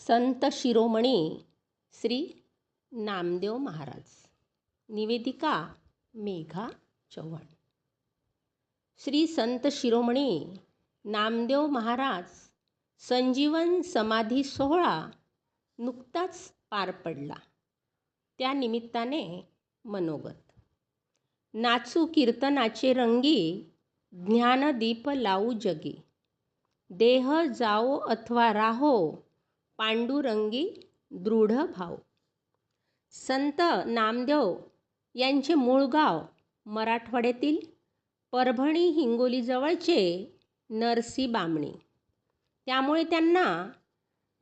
संत शिरोमणी श्री नामदेव महाराज. निवेदिका मेघा चव्हाण. श्री संत शिरोमणी नामदेव महाराज संजीवन समाधी सोहळा नुकताच पार पडला. त्या निमित्ताने मनोगत. नाचू कीर्तनाचे रंगी, ज्ञानदीप लावू जगी. देह जाओ अथवा राहो, पांडुरंगी दृढ भाव. संत नामदेव यांचे मूळ गाव मराठवाड्यातील परभणी हिंगोली जवळचे नरसी बामणी. त्यामुळे त्यांना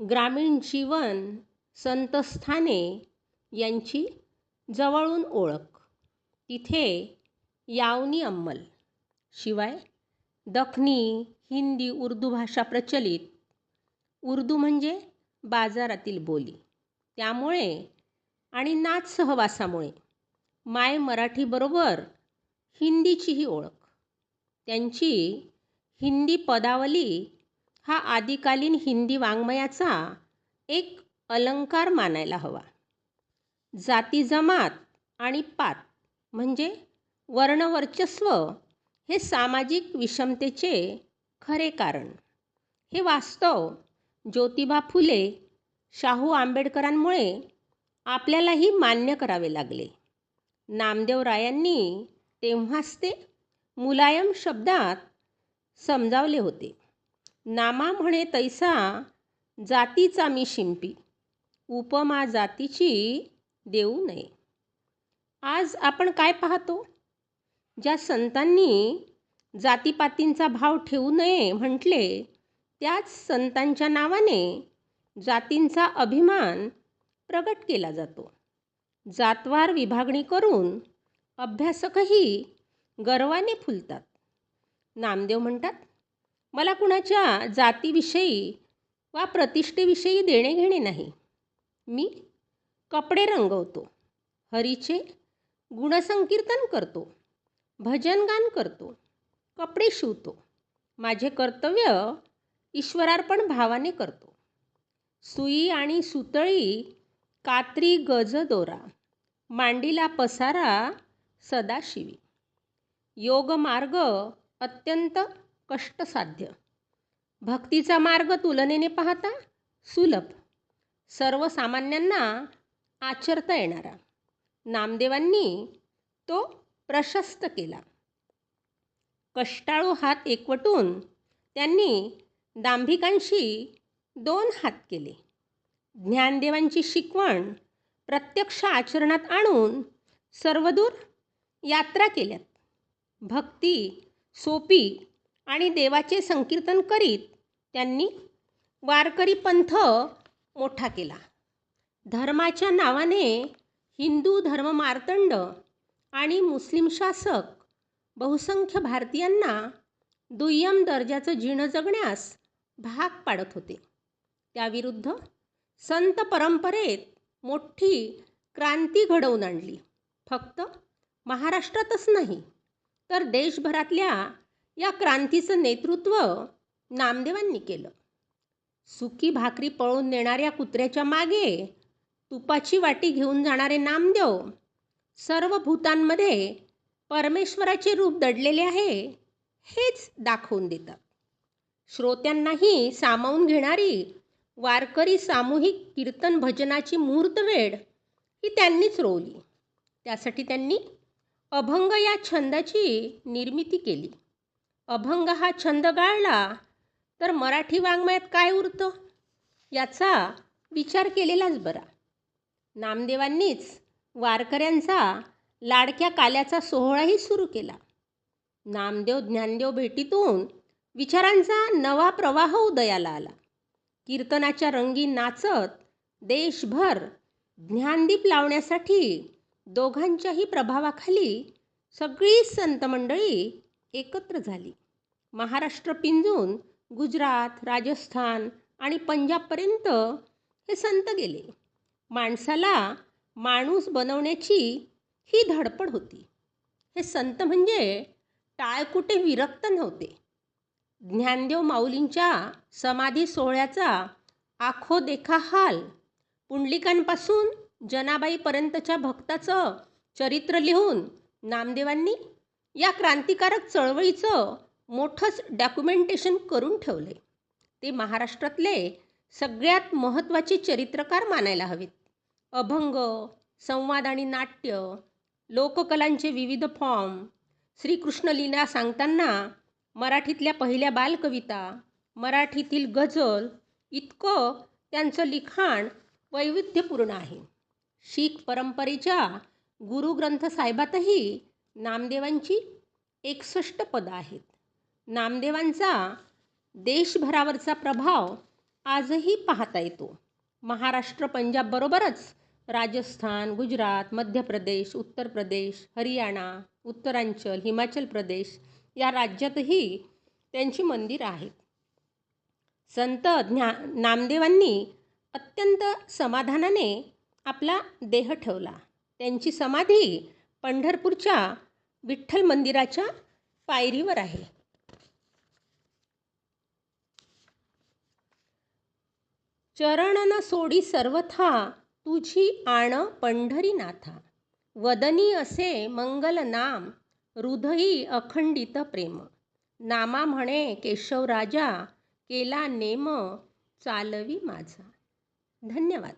ग्रामीण जीवन, संतस्थाने यांची जवळून ओळख. तिथे यावनी अंमल, शिवाय दखनी, हिंदी, उर्दू भाषा प्रचलित. उर्दू म्हणजे बाजारातील बोली. त्यामुळे आणि नाच सहवासामुळे माय मराठीबरोबर हिंदीचीही ओळख. त्यांची हिंदी पदावली हा आदिकालीन हिंदी वाङ्मयाचा एक अलंकार मानायला हवा. जाती जमात आणि पात म्हणजे वर्णवर्चस्व हे सामाजिक विषमतेचे खरे कारण. हे वास्तव ज्योतिबा फुले, शाहू आंबेडकरांमुळे आपल्यालाही मान्य करावे लागले. नामदेवरायांनी तेव्हाच ते मुलायम शब्दात समजावले होते. नामा म्हणे तैसा जातीचा मी शिंपी, उपमा जातीची देऊ नये. आज आपण काय पाहतो? ज्या संतांनी जातीपातींचा भाव ठेवू नये म्हटले, त्याच संतांच्या नावाने जातींचा अभिमान प्रगट केला जातो. जातवार विभागणी करून अभ्यासकही गर्वाने फुलतात. नामदेव म्हणतात, मला कुणाच्या जातीविषयी वा प्रतिष्ठेविषयी देणे घेणे नाही. मी कपडे रंगवतो, हरीचे गुणसंकीर्तन करतो, भजनगान करतो, कपडे शिवतो. माझे कर्तव्य ईश्वरार्पण भावाने करतो. सुई आणि सुतळी, कात्री गज दोरा, मांडीला पसारा सदाशिवी. योग मार्ग अत्यंत कष्टसाध्य, भक्तीचा मार्ग तुलनेने पाहता सुलभ, सर्वसामान्यांना आचरता येणारा. नामदेवांनी तो प्रशस्त केला. कष्टाळू हात एकवटून त्यांनी दांभिकांशी 2 हात केले. ज्ञानदेवांची शिकवण प्रत्यक्ष आचरणात आणून सर्वदूर यात्रा केल्यात. भक्ती सोपी आणि देवाचे संकीर्तन करीत त्यांनी वारकरी पंथ मोठा केला. धर्माच्या नावाने हिंदू धर्ममार्तंड आणि मुस्लिम शासक बहुसंख्य भारतीयांना दुय्यम दर्जाचं जीणं जगण्यास भाग पाडत होते. त्याविरुद्ध संत परंपरेत मोठी क्रांती घडवून आणली. फक्त महाराष्ट्रातच नाही, तर देशभरातल्या या क्रांतीचं नेतृत्व नामदेवांनी केलं. सुकी भाकरी पळून नेणाऱ्या कुत्र्याच्या मागे तुपाची वाटी घेऊन जाणारे नामदेव सर्व भूतांमध्ये परमेश्वराचे रूप दडलेले आहे हेच दाखवून देतात. श्रोत्यांनाही सामावून घेणारी वारकरी सामूहिक कीर्तन भजनाची मुहूर्तवेळ ही त्यांनीच रोवली. त्यासाठी त्यांनी अभंग या छंदाची निर्मिती केली. अभंग हा छंद गाळला तर मराठी वाङ्मयात काय उरतं याचा विचार केलेलाच बरा. नामदेवांनीच वारकऱ्यांचा लाडक्या काल्याचा सोहळाही सुरू केला. नामदेव ज्ञानदेव भेटीतून विचारांचा नवा प्रवाह उदयाला आला. कीर्तनाच्या रंगी नाचत देशभर ज्ञानदीप लावण्यासाठी दोघांच्याही प्रभावाखाली सगळी संत मंडळी एकत्र झाली. महाराष्ट्र पिंजून गुजरात, राजस्थान आणि पंजाबपर्यंत हे संत गेले. माणसाला माणूस बनवण्याची ही धडपड होती. हे संत म्हणजे टाळकुटे विरक्त नव्हते. ज्ञानदेव माऊलींच्या समाधी सोहळ्याचा आखो देखा हाल. पुंडलिकांपासून जनाबाईपर्यंतच्या भक्ताचं चरित्र लिहून नामदेवांनी या क्रांतिकारक चळवळीचं मोठंच डॉक्युमेंटेशन करून ठेवले. ते महाराष्ट्रातले सगळ्यात महत्त्वाचे चरित्रकार मानायला हवेत. अभंग, संवाद आणि नाट्य, लोककलांचे विविध फॉर्म, श्रीकृष्ण लीला सांगताना मराठीतल्या पहिल्या बालकविता, मराठीतील गझल, इतकं त्यांचं लिखाण वैविध्यपूर्ण आहे. शीख परंपरेच्या गुरुग्रंथ साहेबातही नामदेवांची 61 पदं आहेत. नामदेवांचा देशभरावरचा प्रभाव आजही पाहता येतो. महाराष्ट्र, पंजाबबरोबरच राजस्थान, गुजरात, मध्य प्रदेश, उत्तर प्रदेश, हरियाणा, उत्तरांचल, हिमाचल प्रदेश या राज्यातही त्यांची मंदिरं आहेत. संत नामदेवांनी अत्यंत समाधानाने आपला देह ठेवला. त्यांची समाधी पंढरपूरच्या विठ्ठल मंदिराच्या पायरीवर आहे. चरण न सोडी सर्वथा तुझी आण पंढरीनाथा. वदनी असे मंगल नाम हृदयी अखंडित प्रेम. नामा म्हणे केशव राजा केला नेम चालवी माझा. धन्यवाद.